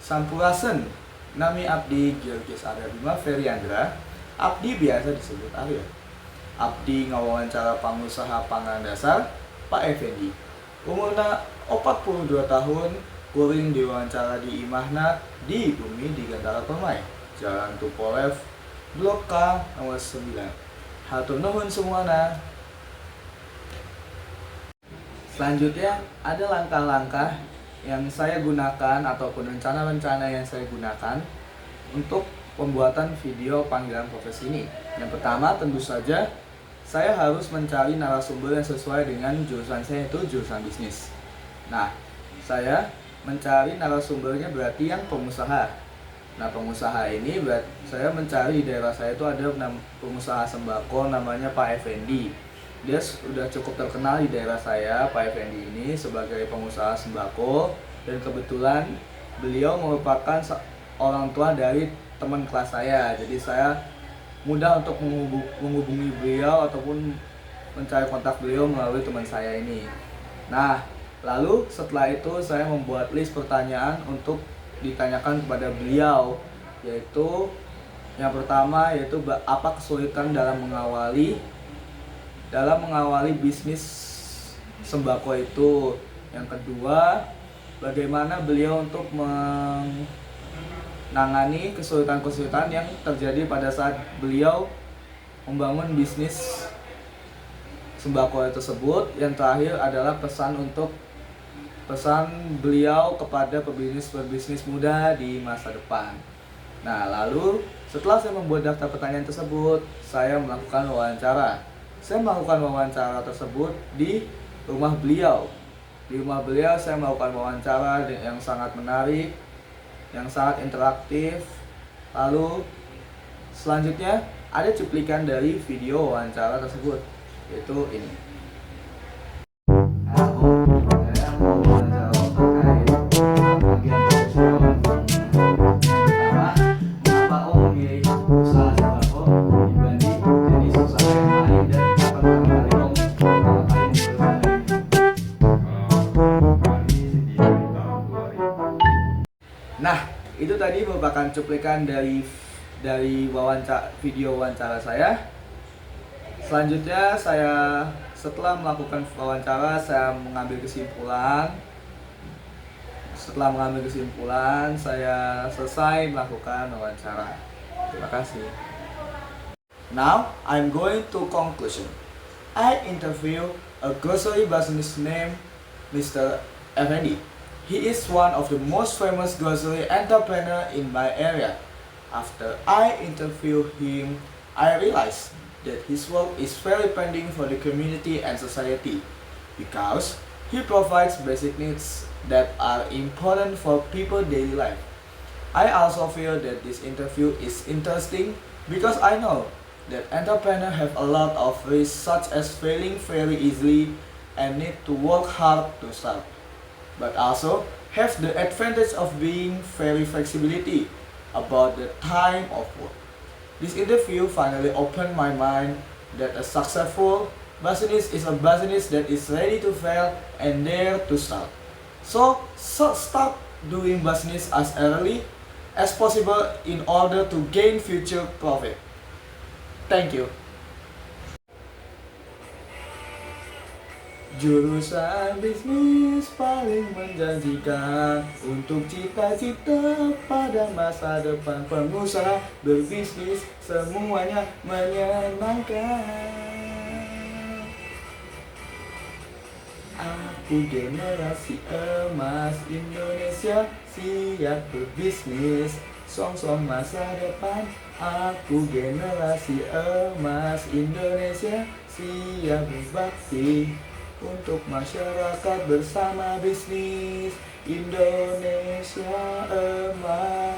Sampurasun, nami abdi Georges Arya Bima Feriandra. Abdi biasa disebut Arya. Abdi ngawawancara pengusaha pangan dasar Pak Effendi. Umurna 42 tahun, kuring diwawancara di imahna di Bumi di Gantara Permai, Jalan Tupolev, Blok K nomor 9. Hatur nuhun semuanya. Selanjutnya ada langkah-langkah yang saya gunakan ataupun rencana-rencana yang saya gunakan untuk pembuatan video panggilan profesi ini. Yang pertama tentu saja saya harus mencari narasumber yang sesuai dengan jurusan saya, yaitu jurusan bisnis. Nah, saya mencari narasumbernya berarti yang pengusaha. Nah, pengusaha ini saya mencari di daerah saya itu ada pengusaha sembako namanya Pak Effendi. Dia sudah cukup terkenal di daerah saya, Pak Effendi ini sebagai pengusaha sembako, dan kebetulan beliau merupakan orang tua dari teman kelas saya. Jadi saya mudah untuk menghubungi beliau ataupun mencari kontak beliau melalui teman saya ini. Nah, lalu setelah itu saya membuat list pertanyaan untuk ditanyakan kepada beliau, yaitu yang pertama yaitu apa kesulitan dalam mengawali bisnis sembako itu. Yang kedua, bagaimana beliau untuk menangani kesulitan-kesulitan yang terjadi pada saat beliau membangun bisnis sembako tersebut. Yang terakhir adalah pesan beliau kepada pebisnis muda di masa depan. Nah, lalu setelah saya membuat daftar pertanyaan tersebut, saya melakukan wawancara. Saya melakukan wawancara tersebut di rumah beliau. Di rumah beliau saya melakukan wawancara yang sangat menarik, yang sangat interaktif. Lalu selanjutnya ada cuplikan dari video wawancara tersebut, yaitu ini. Nah, itu tadi merupakan cuplikan dari video wawancara saya. Selanjutnya setelah melakukan wawancara, saya mengambil kesimpulan. Setelah mengambil kesimpulan, saya selesai melakukan wawancara. Terima kasih. Now, I'm going to conclusion. I interview a grocery business named Mr. Effendi. He is one of the most famous grocery entrepreneur in my area. After I interviewed him, I realized that his work is very pending for the community and society because he provides basic needs that are important for people's daily life. I also feel that this interview is interesting because I know that entrepreneurs have a lot of risks, such as failing very easily and need to work hard to start, but also have the advantage of being very flexibility about the time of work. This interview finally opened my mind that a successful business is a business that is ready to fail and dare to start. So start doing business as early as possible in order to gain future profit. Thank you. Jurusan bisnis paling menjanjikan untuk cita-cita pada masa depan. Pengusaha berbisnis semuanya menyenangkan. Aku generasi emas Indonesia, siap berbisnis, song-song masa depan. Aku generasi emas Indonesia, siap berbakti untuk masyarakat bersama bisnis Indonesia emas.